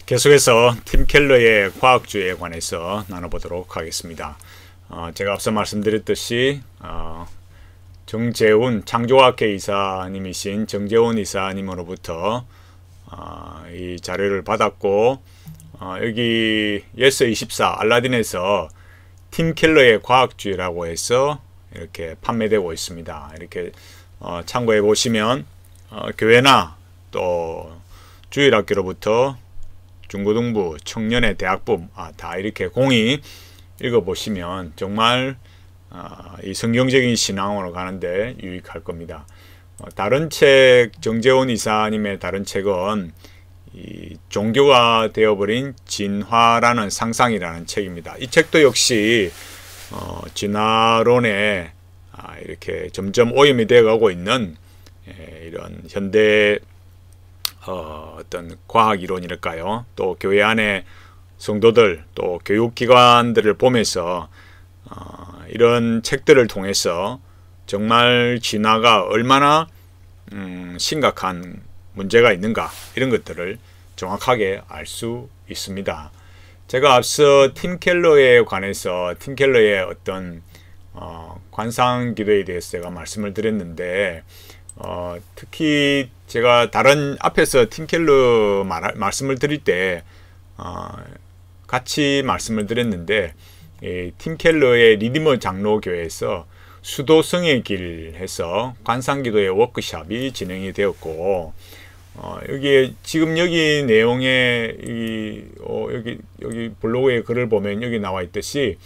계속해서 팀 켈러의 과학주의에 관해서 나눠보도록 하겠습니다. 제가 앞서 말씀드렸듯이 정재훈 창조학회 이사님이신 정재훈 이사님으로부터 이 자료를 받았고, 여기 예스24 알라딘에서 팀 켈러의 과학주의라고 해서 이렇게 판매되고 있습니다. 이렇게 참고해 보시면 교회나 또 주일학교로부터 중고등부, 청년의 대학부 다 이렇게 공의 읽어보시면 정말 이 성경적인 신앙으로 가는데 유익할 겁니다. 다른 책, 정재훈 이사님의 다른 책은 이 종교가 되어버린 진화라는 상상이라는 책입니다. 이 책도 역시 진화론에 이렇게 점점 오염이 되어가고 있는 이런 현대 어떤 과학 이론이랄까요? 또 교회 안에 성도들 또 교육기관들을 보면서 이런 책들을 통해서 정말 진화가 얼마나 심각한 문제가 있는가, 이런 것들을 정확하게 알 수 있습니다. 제가 앞서 팀 켈러에 관해서 팀 켈러의 어떤 관상기도에 대해서 제가 말씀을 드렸는데, 특히 제가 다른 앞에서 팀 켈러 말씀을 드릴 때 같이 말씀을 드렸는데, 팀 켈러의 리디머 장로교회에서 수도성의 길 해서 관상기도의 워크숍이 진행이 되었고, 여기에 지금 여기 내용에 여기 블로그에 글을 보면 여기 나와 있듯이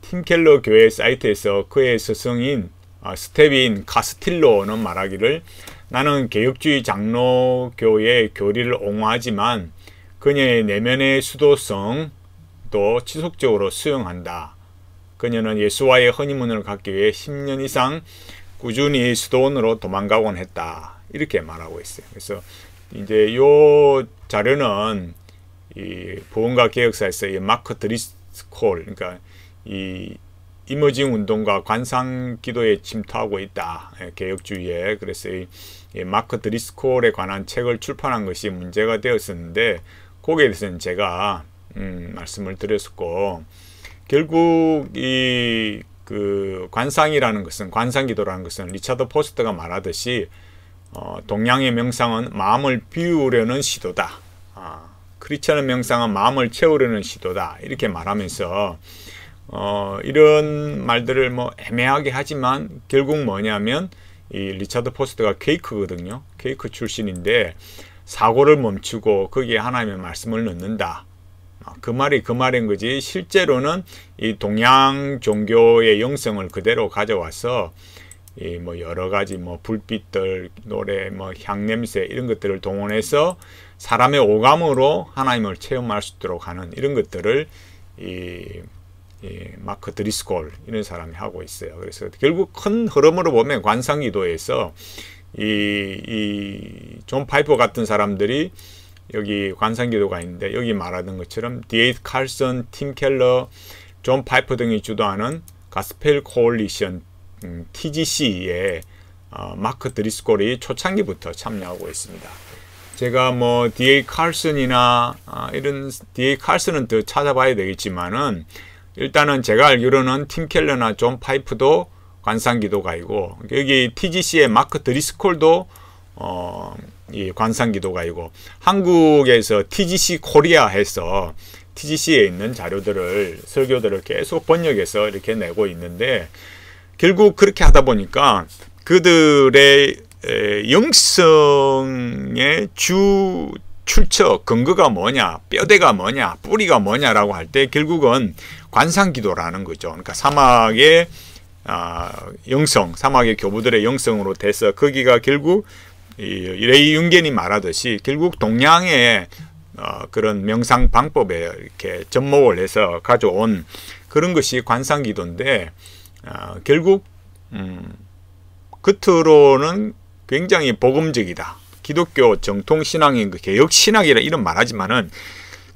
팀 켈러 교회 사이트에서 그의 스승인 스테빈 카스틸로는 말하기를, 나는 개혁주의 장로교의 교리를 옹호하지만 그녀의 내면의 수도성도 지속적으로 수용한다. 그녀는 예수와의 허니문을 갖기 위해 10년 이상 꾸준히 수도원으로 도망가곤 했다. 이렇게 말하고 있어요. 그래서 이제 요 자료는 이 보험가 개혁사에서 이 마크 드리스콜, 그러니까 이 이머징 운동과 관상 기도에 침투하고 있다, 개혁주의에. 그래서 이 마크 드리스콜에 관한 책을 출판한 것이 문제가 되었었는데, 거기에 대해서는 제가 말씀을 드렸었고, 결국 이 관상이라는 것은, 관상기도라는 것은 리차드 포스터가 말하듯이 동양의 명상은 마음을 비우려는 시도다, 크리스천의 명상은 마음을 채우려는 시도다, 이렇게 말하면서 이런 말들을 뭐 애매하게 하지만 결국 뭐냐면, 이 리차드 포스터가 퀘이크거든요. 퀘이크 출신인데 사고를 멈추고 거기에 하나님의 말씀을 넣는다. 그 말이 그 말인 거지, 실제로는 이 동양 종교의 영성을 그대로 가져와서 이 뭐 여러 가지 뭐 불빛들, 노래, 뭐 향냄새, 이런 것들을 동원해서 사람의 오감으로 하나님을 체험할 수 있도록 하는 이런 것들을 이 마크 드리스콜 이런 사람이 하고 있어요. 그래서 결국 큰 흐름으로 보면 관상기도에서 이 존 파이퍼 같은 사람들이 여기 관상기도가 있는데, 여기 말하던 것처럼 D.A. 칼슨, 팀 켈러, 존 파이퍼 등이 주도하는 가스펠 코올리션 TGC에 마크 드리스콜이 초창기부터 참여하고 있습니다. 제가 뭐 D.A. 칼슨이나 이런 D.A. 칼슨은 더 찾아봐야 되겠지만은, 일단은 제가 알기로는 팀 켈러나 존 파이프도 관상기도가이고, 여기 TGC의 마크 드리스콜도 이 관상기도가이고, 한국에서 TGC 코리아 해서 TGC에 있는 자료들을, 설교들을 계속 번역해서 이렇게 내고 있는데, 결국 그렇게 하다 보니까 그들의 영성의 주 출처, 근거가 뭐냐, 뼈대가 뭐냐, 뿌리가 뭐냐라고 할 때 결국은 관상기도라는 거죠. 그러니까 사막의 영성, 사막의 교부들의 영성으로 돼서 거기가 결국 레이 윤겐이 말하듯이 결국 동양의 그런 명상 방법에 이렇게 접목을 해서 가져온 그런 것이 관상기도인데, 결국 겉으로는 굉장히 복음적이다, 기독교 정통신앙인 그 개혁신학이라 이런 말하지만은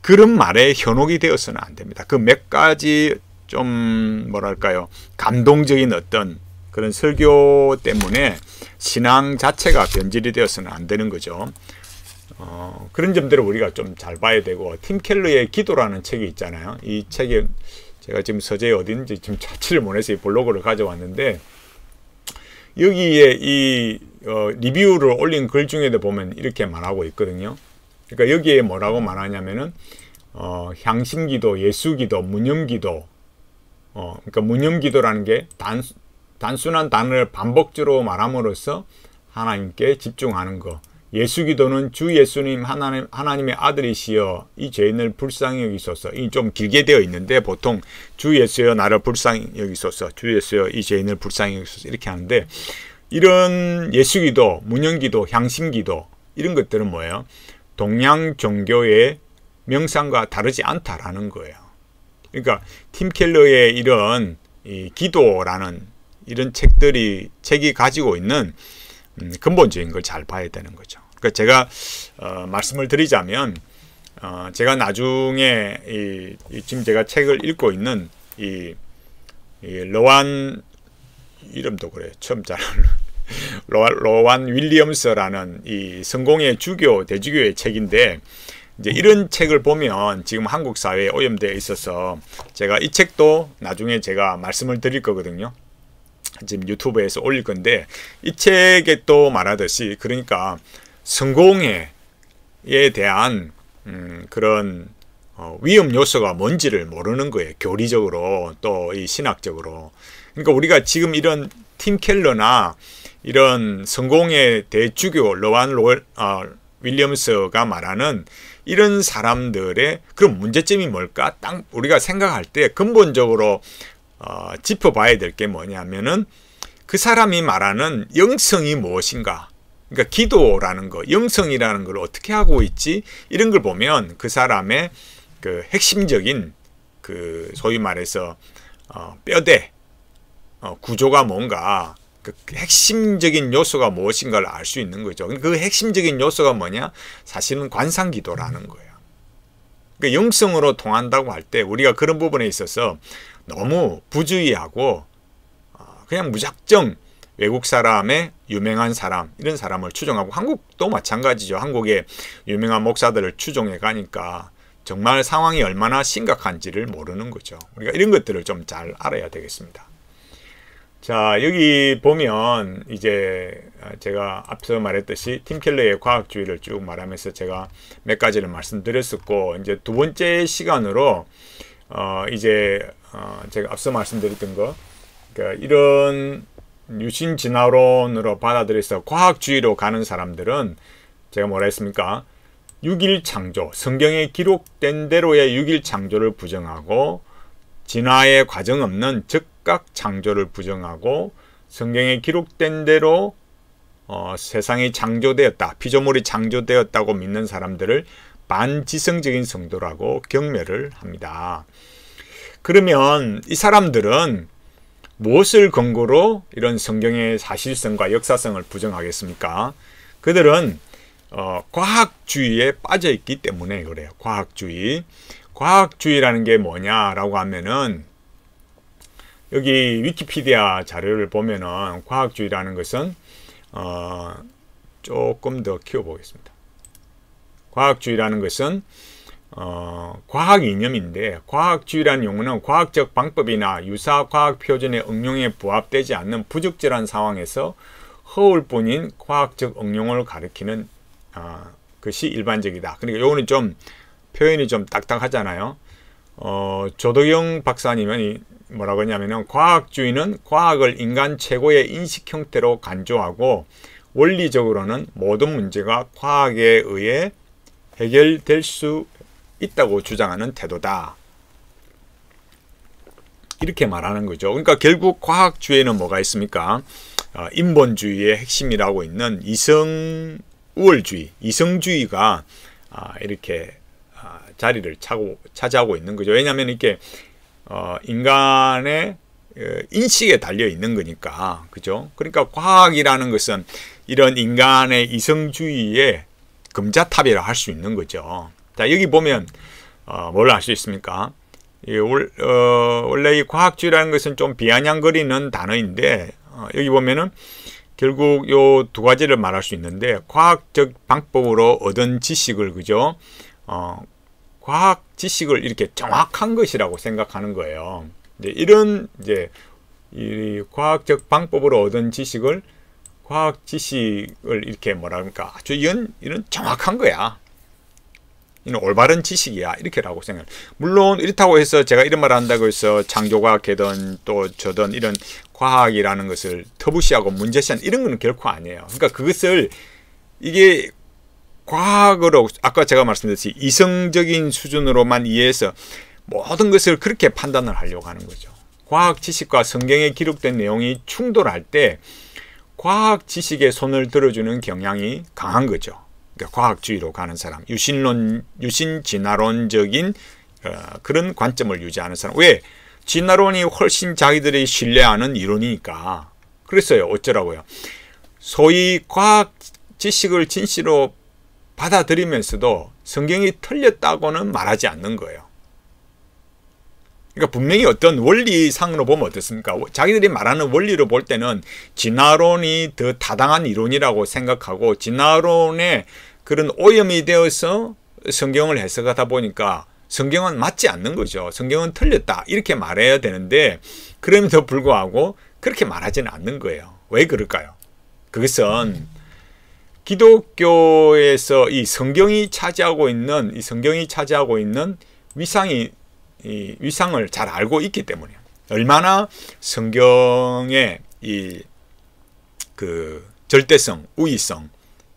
그런 말에 현혹이 되어서는 안 됩니다. 그 몇 가지 좀 뭐랄까요, 감동적인 어떤 그런 설교 때문에 신앙 자체가 변질이 되어서는 안 되는 거죠. 그런 점들을 우리가 좀 잘 봐야 되고, 팀 켈러의 기도라는 책이 있잖아요. 이 책에 제가 지금 서재에 어딘지 지금 찾지를 못해서 이 블로그를 가져왔는데, 여기에 이 리뷰를 올린 글 중에도 보면 이렇게 말하고 있거든요. 그러니까 여기에 뭐라고 말하냐면은 향신기도, 예수기도, 무념기도. 그러니까 무념기도라는 게 단순한 단어를 반복적으로 말함으로써 하나님께 집중하는 거. 예수기도는 주 예수님 하나님의 아들이시여 이 죄인을 불쌍히 여기소서. 이 좀 길게 되어 있는데 보통 주 예수여 나를 불쌍히 여기소서, 주 예수여 이 죄인을 불쌍히 여기소서 이렇게 하는데, 이런 예수기도, 무념기도, 향신기도 이런 것들은 뭐예요? 동양 종교의 명상과 다르지 않다라는 거예요. 그러니까 팀 켈러의 이런 이 기도라는 이런 책이 가지고 있는 근본적인 걸 잘 봐야 되는 거죠. 그러니까 제가 말씀을 드리자면, 제가 나중에 지금 제가 책을 읽고 있는 이 로완, 이름도 그래요. 처음 잘 로완 윌리엄스라는 이 성공의 주교, 대주교의 책인데, 이제 이런 책을 보면 지금 한국 사회에 오염되어 있어서, 제가 이 책도 나중에 제가 말씀을 드릴 거거든요. 지금 유튜브에서 올릴 건데, 이 책에 또 말하듯이, 그러니까 성공에 대한 그런 위험 요소가 뭔지를 모르는 거예요. 교리적으로 또 이 신학적으로. 그러니까 우리가 지금 이런 팀 켈러나 이런 성공의 대주교 로완 윌리엄스가 말하는 이런 사람들의 그런 문제점이 뭘까? 딱 우리가 생각할 때 근본적으로 짚어봐야 될 게 뭐냐면은, 그 사람이 말하는 영성이 무엇인가? 그러니까 기도라는 거, 영성이라는 걸 어떻게 하고 있지? 이런 걸 보면 그 사람의 그 핵심적인 그 소위 말해서 뼈대 구조가 뭔가, 그 핵심적인 요소가 무엇인가를 알 수 있는 거죠. 그 핵심적인 요소가 뭐냐? 사실은 관상기도라는 거예요. 그러니까 영성으로 통한다고 할 때 우리가 그런 부분에 있어서 너무 부주의하고 그냥 무작정 외국 사람의 유명한 사람, 이런 사람을 추종하고, 한국도 마찬가지죠. 한국의 유명한 목사들을 추종해 가니까 정말 상황이 얼마나 심각한지를 모르는 거죠. 우리가 이런 것들을 좀 잘 알아야 되겠습니다. 자, 여기 보면 이제 제가 앞서 말했듯이 팀 켈러의 과학주의를 쭉 말하면서 제가 몇 가지를 말씀드렸었고, 이제 두 번째 시간으로 이제 제가 앞서 말씀드렸던 거, 그러니까 이런 유신 진화론으로 받아들여서 과학주의로 가는 사람들은 제가 뭐라 했습니까? 6일 창조, 성경에 기록된 대로의 6일 창조를 부정하고, 진화의 과정 없는 즉각 창조를 부정하고, 성경에 기록된 대로 세상이 창조되었다, 피조물이 창조되었다고 믿는 사람들을 반지성적인 성도라고 경멸을 합니다. 그러면 이 사람들은 무엇을 근거로 이런 성경의 사실성과 역사성을 부정하겠습니까? 그들은 과학주의에 빠져 있기 때문에 그래요. 과학주의라는 게 뭐냐라고 하면은, 여기 위키피디아 자료를 보면은 과학주의라는 것은 조금 더 키워보겠습니다. 과학주의라는 것은 과학 이념인데, 과학주의라는 용어는 과학적 방법이나 유사 과학 표준의 응용에 부합되지 않는 부적절한 상황에서 허울 뿐인 과학적 응용을 가리키는 것이 일반적이다. 그러니까 요거는 좀 표현이 좀 딱딱하잖아요. 조덕영 박사님은 뭐라고 했냐면은, 과학주의는 과학을 인간 최고의 인식 형태로 간주하고, 원리적으로는 모든 문제가 과학에 의해 해결될 수 있다고 주장하는 태도다. 이렇게 말하는 거죠. 그러니까 결국 과학주의에는 뭐가 있습니까? 인본주의의 핵심이라고 있는 우월주의, 이성주의가 이렇게 자리를 차지하고 있는 거죠. 왜냐하면 이렇게 인간의 인식에 달려 있는 거니까, 그죠? 그러니까 과학이라는 것은 이런 인간의 이성주의의 금자탑이라 할 수 있는 거죠. 자, 여기 보면 뭘 알 수 있습니까? 원래 이 과학주의라는 것은 좀 비아냥거리는 단어인데, 여기 보면은 결국 요 두 가지를 말할 수 있는데, 과학적 방법으로 얻은 지식을, 그죠? 과학 지식을 이렇게 정확한 것이라고 생각하는 거예요. 이런 이 과학적 방법으로 얻은 지식을, 과학 지식을 이렇게 뭐랄까, 아주 이런 정확한 거야. 이는 올바른 지식이야. 이렇게라고 생각해요. 물론 이렇다고 해서 제가 이런 말을 한다고 해서 창조과학이든 또 저든 이런 과학이라는 것을 터부시하고 문제시한 이런 건 결코 아니에요. 그러니까 그것을 이게 과학으로 아까 제가 말씀드렸듯이 이성적인 수준으로만 이해해서 모든 것을 그렇게 판단을 하려고 하는 거죠. 과학 지식과 성경에 기록된 내용이 충돌할 때 과학 지식에 손을 들어주는 경향이 강한 거죠. 그러니까 과학주의로 가는 사람, 유신 진화론적인 그런 관점을 유지하는 사람. 왜? 진화론이 훨씬 자기들이 신뢰하는 이론이니까. 그랬어요. 어쩌라고요? 소위 과학 지식을 진실로 받아들이면서도 성경이 틀렸다고는 말하지 않는 거예요. 그러니까 분명히 어떤 원리상으로 보면 어떻습니까? 자기들이 말하는 원리로 볼 때는 진화론이 더 타당한 이론이라고 생각하고, 진화론에 그런 오염이 되어서 성경을 해석하다 보니까 성경은 맞지 않는 거죠. 성경은 틀렸다. 이렇게 말해야 되는데, 그럼에도 불구하고 그렇게 말하지는 않는 거예요. 왜 그럴까요? 그것은 기독교에서 이 성경이 차지하고 있는 위상을 잘 알고 있기 때문이에요. 얼마나 성경의 이 절대성, 우위성,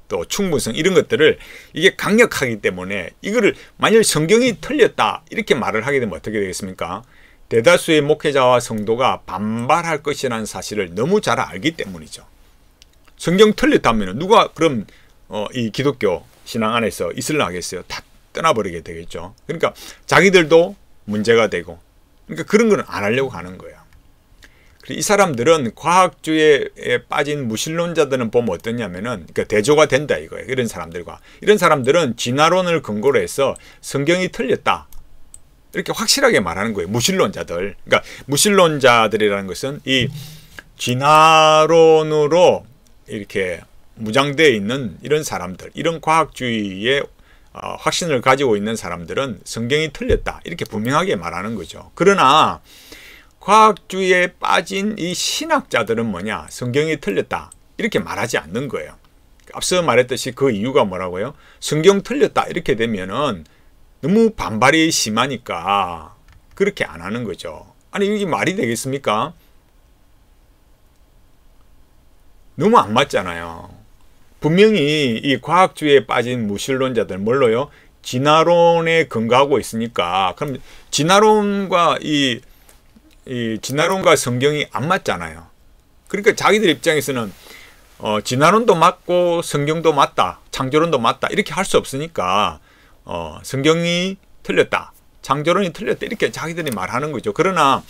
또 충분성 이런 것들을 이게 강력하기 때문에, 이거를 만일 성경이 틀렸다 이렇게 말을 하게 되면 어떻게 되겠습니까? 대다수의 목회자와 성도가 반발할 것이라는 사실을 너무 잘 알기 때문이죠. 성경 틀렸다면 누가 그럼 이 기독교 신앙 안에서 있으려 하겠어요? 다 떠나버리게 되겠죠. 그러니까 자기들도 문제가 되고, 그러니까 그런 건 안 하려고 하는 거예요. 이 사람들은 과학주의에 빠진 무신론자들은 보면 어떠냐면은, 그러니까 대조가 된다 이거예요. 이런 사람들은 진화론을 근거로 해서 성경이 틀렸다 이렇게 확실하게 말하는 거예요. 무신론자들. 그러니까 무신론자들이라는 것은 이 진화론으로 이렇게 무장되어 있는 이런 사람들, 이런 과학주의에 확신을 가지고 있는 사람들은 성경이 틀렸다 이렇게 분명하게 말하는 거죠. 그러나 과학주의에 빠진 이 신학자들은 뭐냐? 성경이 틀렸다 이렇게 말하지 않는 거예요. 앞서 말했듯이 그 이유가 뭐라고요? 성경 틀렸다 이렇게 되면은 너무 반발이 심하니까 그렇게 안 하는 거죠. 아니 이게 말이 되겠습니까? 너무 안 맞잖아요. 분명히 이 과학주의에 빠진 무신론자들 뭘로요? 진화론에 근거하고 있으니까, 그럼 진화론과 진화론과 성경이 안 맞잖아요. 그러니까 자기들 입장에서는 진화론도 맞고 성경도 맞다, 창조론도 맞다 이렇게 할 수 없으니까 성경이 틀렸다, 창조론이 틀렸다 이렇게 자기들이 말하는 거죠. 그러나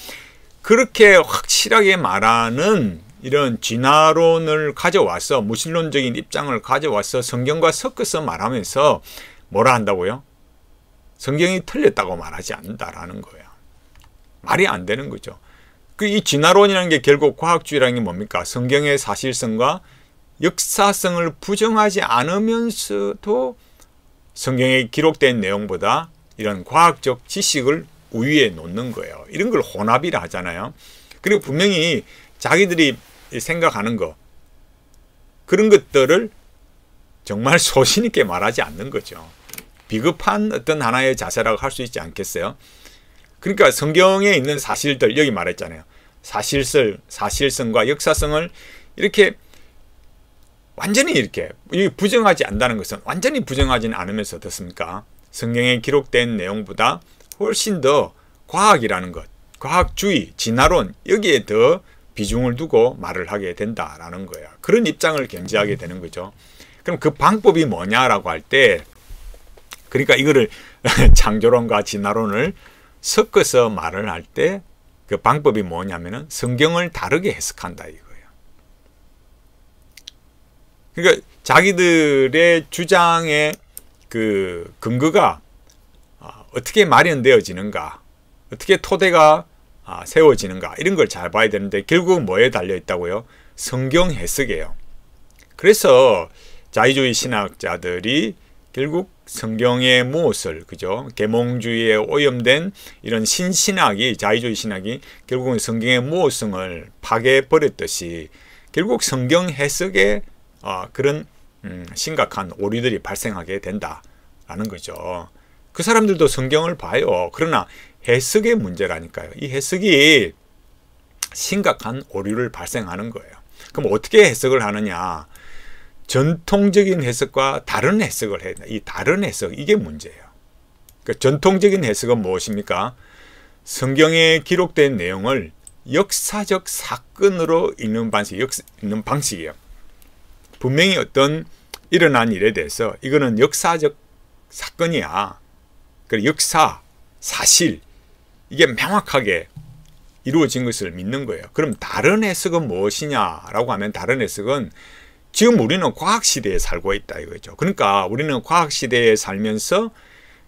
그렇게 확실하게 말하는 이런 진화론을 가져와서, 무신론적인 입장을 가져와서 성경과 섞어서 말하면서 뭐라 한다고요? 성경이 틀렸다고 말하지 않는다라는 거예요. 말이 안 되는 거죠. 이 진화론이라는 게 결국 과학주의라는 게 뭡니까? 성경의 사실성과 역사성을 부정하지 않으면서도 성경에 기록된 내용보다 이런 과학적 지식을 우위에 놓는 거예요. 이런 걸 혼합이라 하잖아요. 그리고 분명히 자기들이 생각하는 거, 그런 것들을 정말 소신 있게 말하지 않는 거죠. 비겁한 어떤 하나의 자세라고 할 수 있지 않겠어요? 그러니까 성경에 있는 사실들, 여기 말했잖아요. 사실성과 역사성을 이렇게 완전히 이렇게 부정하지 않는다는 것은, 완전히 부정하지는 않으면서 어떻습니까? 성경에 기록된 내용보다 훨씬 더 과학이라는 것, 과학주의, 진화론, 여기에 더 비중을 두고 말을 하게 된다라는 거예요. 그런 입장을 견지하게 되는 거죠. 그럼 그 방법이 뭐냐라고 할 때, 그러니까 이거를 창조론과 진화론을 섞어서 말을 할 때 그 방법이 뭐냐면은 성경을 다르게 해석한다 이거예요. 그러니까 자기들의 주장의 그 근거가 어떻게 마련되어지는가, 어떻게 토대가 세워지는가, 이런 걸 잘 봐야 되는데, 결국은 뭐에 달려 있다고요? 성경 해석이에요. 그래서 자유주의 신학자들이 결국 성경의 무엇을, 그죠? 계몽주의에 오염된 이런 신신학이, 자유주의 신학이 결국은 성경의 무엇성을 파괴해버렸듯이 결국 성경 해석에 그런 심각한 오류들이 발생하게 된다라는 거죠. 그 사람들도 성경을 봐요. 그러나 해석의 문제라니까요. 이 해석이 심각한 오류를 발생하는 거예요. 그럼 어떻게 해석을 하느냐? 전통적인 해석과 다른 해석을 해야 된다. 이 다른 해석, 이게 문제예요. 그러니까 전통적인 해석은 무엇입니까? 성경에 기록된 내용을 역사적 사건으로 읽는 방식이에요. 분명히 어떤 일어난 일에 대해서 이거는 역사적 사건이야. 그리고 역사, 사실, 이게 명확하게 이루어진 것을 믿는 거예요. 그럼 다른 해석은 무엇이냐라고 하면 다른 해석은 지금 우리는 과학시대에 살고 있다 이거죠. 그러니까 우리는 과학시대에 살면서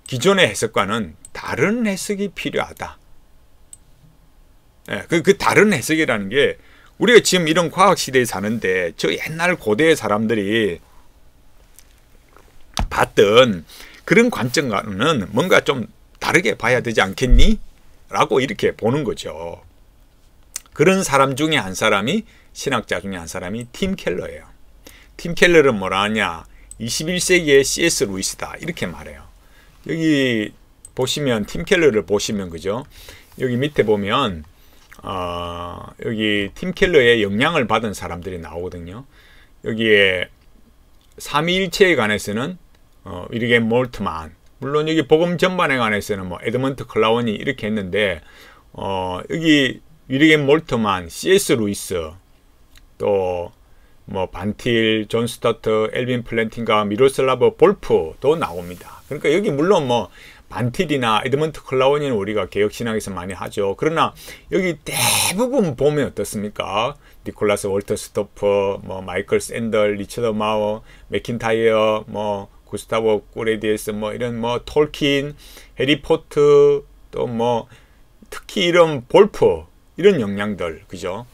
기존의 해석과는 다른 해석이 필요하다. 그 다른 해석이라는 게 우리가 지금 이런 과학시대에 사는데 저 옛날 고대의 사람들이 봤던 그런 관점과는 뭔가 좀 다르게 봐야 되지 않겠니? 라고 이렇게 보는 거죠. 그런 사람 중에 한 사람이, 신학자 중에 한 사람이 팀 켈러예요. 팀 켈러는 뭐라 하냐? 21세기의 C.S. 루이스다 이렇게 말해요. 여기 보시면 팀 켈러를 보시면, 그죠? 여기 밑에 보면 여기 팀 켈러의 영향을 받은 사람들이 나오거든요. 여기에 삼위일체에 관해서는 위리겐 몰트만, 물론 여기 복음 전반에 관해서는 뭐 에드먼트 클라원이 이렇게 했는데 여기 위리겐 몰트만, C.S. 루이스, 또 뭐 반틸, 존 스타트, 엘빈 플랜팅과 미로슬라브 볼프도 나옵니다. 그러니까 여기 물론 뭐 반틸이나 에드먼트 클라원이는 우리가 개혁신학에서 많이 하죠. 그러나 여기 대부분 보면 어떻습니까? 니콜라스 월터 스토퍼, 뭐 마이클 샌들, 리처드 마워, 맥킨타이어, 뭐 구스타보 꾸레디에스, 뭐 이런 뭐 톨킨, 해리포터, 또 뭐 특히 이런 볼프, 이런 영향들, 그죠?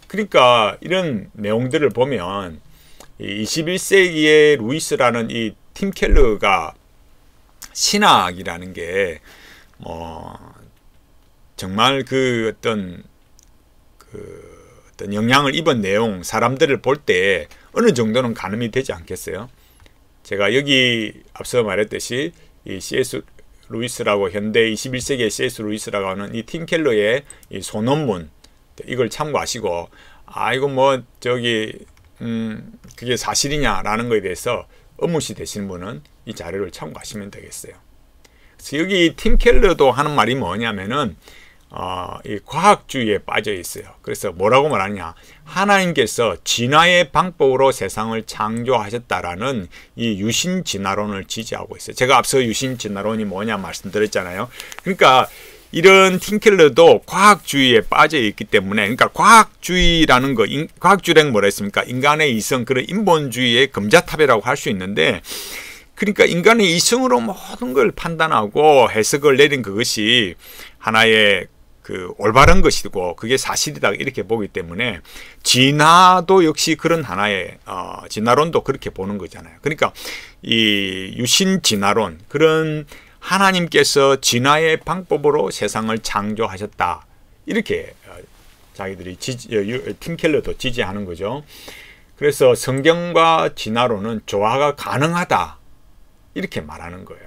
그러니까 이런 내용들을 보면 21세기의 루이스라는 이 팀 켈러가 신학이라는 게 정말 그 어떤 영향을 입은 내용, 사람들을 볼 때 어느 정도는 가늠이 되지 않겠어요? 제가 여기 앞서 말했듯이 이 C.S. 루이스라고, 현대 21세기의 C.S. 루이스라고 하는 이 팀 켈러의 이 소논문, 이걸 참고하시고, 이거 뭐 저기 그게 사실이냐라는 거에 대해서 의문시 되시는 분은 이 자료를 참고하시면 되겠어요. 그래서 여기 팀 켈러도 하는 말이 뭐냐면은 이 과학주의에 빠져 있어요. 그래서 뭐라고 말하냐? 하나님께서 진화의 방법으로 세상을 창조하셨다라는 이 유신진화론을 지지하고 있어요. 제가 앞서 유신진화론이 뭐냐 말씀드렸잖아요. 그러니까 이런 팀 켈러도 과학주의에 빠져 있기 때문에, 그러니까 과학주의라는 거, 과학주의란 뭐라 했습니까? 인간의 이성, 그런 인본주의의 금자탑이라고 할 수 있는데, 그러니까 인간의 이성으로 모든 걸 판단하고 해석을 내린 그것이 하나의 그 올바른 것이고 그게 사실이다 이렇게 보기 때문에, 진화도 역시 그런 하나의 진화론도 그렇게 보는 거잖아요. 그러니까 이 유신 진화론, 그런 하나님께서 진화의 방법으로 세상을 창조하셨다 이렇게 자기들이 팀 켈러도 지지하는 거죠. 그래서 성경과 진화론은 조화가 가능하다 이렇게 말하는 거예요.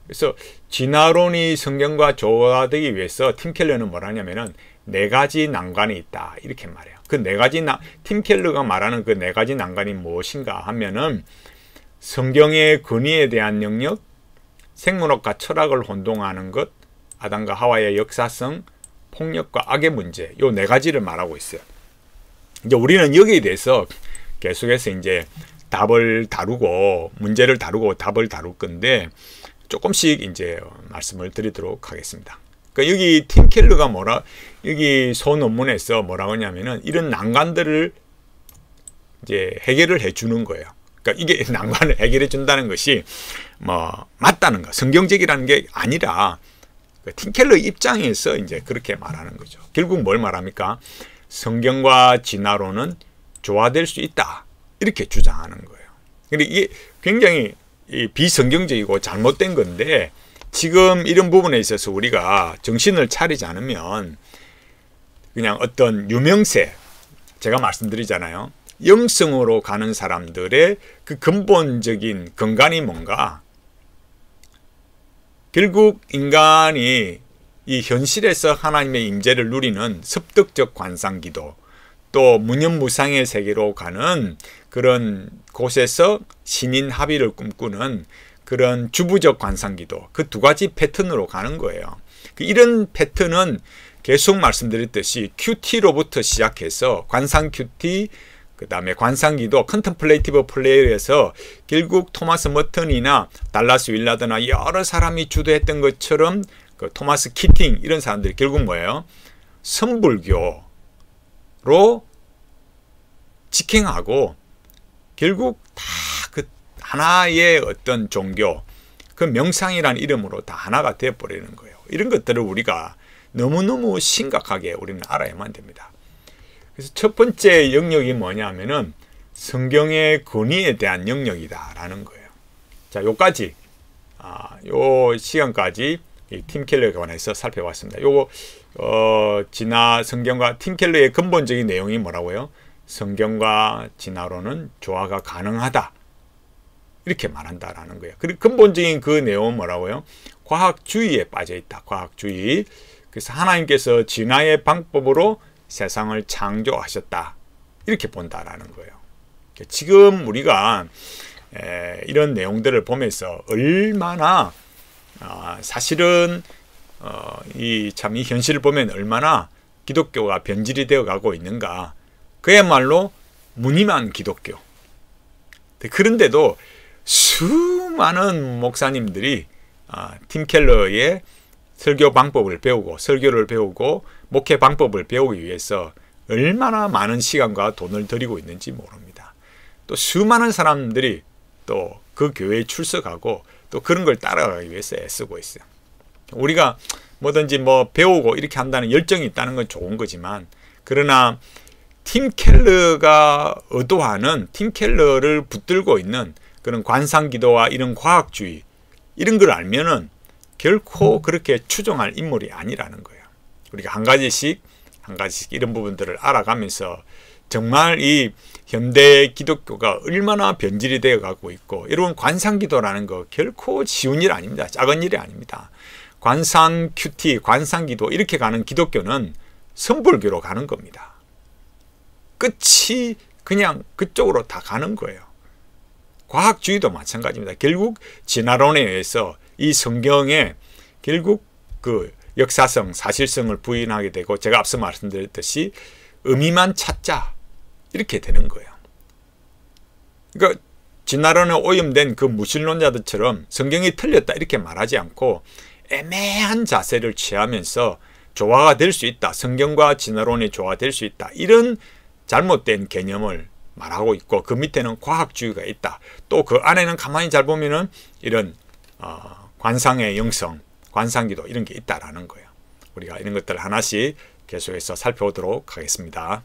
그래서 진화론이 성경과 조화되기 위해서 팀 켈러는 뭐라냐면은 4가지 난관이 있다 이렇게 말해요. 그 4가지 팀 켈러가 말하는 그 4가지 난관이 무엇인가 하면은 성경의 권위에 대한 영역, 생물학과 철학을 혼동하는 것, 아담과 하와의 역사성, 폭력과 악의 문제, 요 4가지를 말하고 있어요. 이제 우리는 여기에 대해서 계속해서 이제 답을 다루고, 문제를 다루고 답을 다룰 건데, 조금씩 이제 말씀을 드리도록 하겠습니다. 그러니까 여기 팀 켈러가 여기 소논문에서 뭐라고 하냐면은 이런 난관들을 이제 해결을 해 주는 거예요. 그러니까 이게 난관을 해결해 준다는 것이 뭐 맞다는 거, 성경적이라는 게 아니라 팀 켈러 입장에서 이제 그렇게 말하는 거죠. 결국 뭘 말합니까? 성경과 진화론은 조화될 수 있다. 이렇게 주장하는 거예요. 근데 이게 굉장히 비성경적이고 잘못된 건데 지금 이런 부분에 있어서 우리가 정신을 차리지 않으면 그냥 어떤 유명세, 제가 말씀드리잖아요. 영성으로 가는 사람들의 그 근본적인 근간이 뭔가? 결국 인간이 이 현실에서 하나님의 임재를 누리는 습득적 관상기도, 또 무념무상의 세계로 가는 그런 곳에서 신인 합의를 꿈꾸는 그런 주부적 관상기도, 그 두 가지 패턴으로 가는 거예요. 이런 패턴은 계속 말씀드렸듯이 QT로부터 시작해서 관상 QT, 그 다음에 관상기도, 컨템플레이티브 플레이에서 결국 토마스 머튼이나 달라스 윌라드나 여러 사람이 주도했던 것처럼 그 토마스 키팅 이런 사람들이 결국 뭐예요? 선불교로 직행하고 결국 다 그 하나의 어떤 종교, 그 명상이라는 이름으로 다 하나가 되어버리는 거예요. 이런 것들을 우리가 너무너무 심각하게 우리는 알아야만 됩니다. 그래서 첫 번째 영역이 뭐냐면은 성경의 권위에 대한 영역이다라는 거예요. 자, 요까지, 요 시간까지 이 팀 켈러에 관해서 살펴봤습니다. 요거 진화 성경과 팀 켈러의 근본적인 내용이 뭐라고요? 성경과 진화론은 조화가 가능하다. 이렇게 말한다라는 거예요. 그리고 근본적인 그 내용은 뭐라고요? 과학주의에 빠져있다. 과학주의. 그래서 하나님께서 진화의 방법으로 세상을 창조하셨다. 이렇게 본다라는 거예요. 지금 우리가 이런 내용들을 보면서 얼마나 사실은 이 현실을 보면 얼마나 기독교가 변질이 되어 가고 있는가. 그야말로 무늬만 기독교. 그런데도 수많은 목사님들이 팀 켈러의 설교 방법을 배우고 설교를 배우고 목회 방법을 배우기 위해서 얼마나 많은 시간과 돈을 들이고 있는지 모릅니다. 또 수많은 사람들이 또 그 교회에 출석하고 또 그런 걸 따라가기 위해서 애쓰고 있어요. 우리가 뭐든지 뭐 배우고 이렇게 한다는 열정이 있다는 건 좋은 거지만, 그러나 팀 켈러가 의도하는, 팀 켈러를 붙들고 있는 그런 관상기도와 이런 과학주의, 이런 걸 알면은 결코 그렇게 추종할 인물이 아니라는 거예요. 우리가 한 가지씩 이런 부분들을 알아가면서 정말 이 현대 기독교가 얼마나 변질이 되어 가고 있고, 여러분 관상기도라는 거 결코 쉬운 일 아닙니다. 작은 일이 아닙니다. 관상 큐티, 관상기도 이렇게 가는 기독교는 선불교로 가는 겁니다. 끝이 그냥 그쪽으로 다 가는 거예요. 과학주의도 마찬가지입니다. 결국 진화론에 의해서 이 성경에 결국 그 역사성, 사실성을 부인하게 되고, 제가 앞서 말씀드렸듯이 의미만 찾자 이렇게 되는 거예요. 그러니까 진화론에 오염된 그 무신론자들처럼 성경이 틀렸다 이렇게 말하지 않고 애매한 자세를 취하면서 조화가 될 수 있다, 성경과 진화론이 조화될 수 있다, 이런 잘못된 개념을 말하고 있고, 그 밑에는 과학주의가 있다. 또 그 안에는 가만히 잘 보면은 이런 관상의 영성, 관상기도 이런 게 있다라는 거예요. 우리가 이런 것들 하나씩 계속해서 살펴보도록 하겠습니다.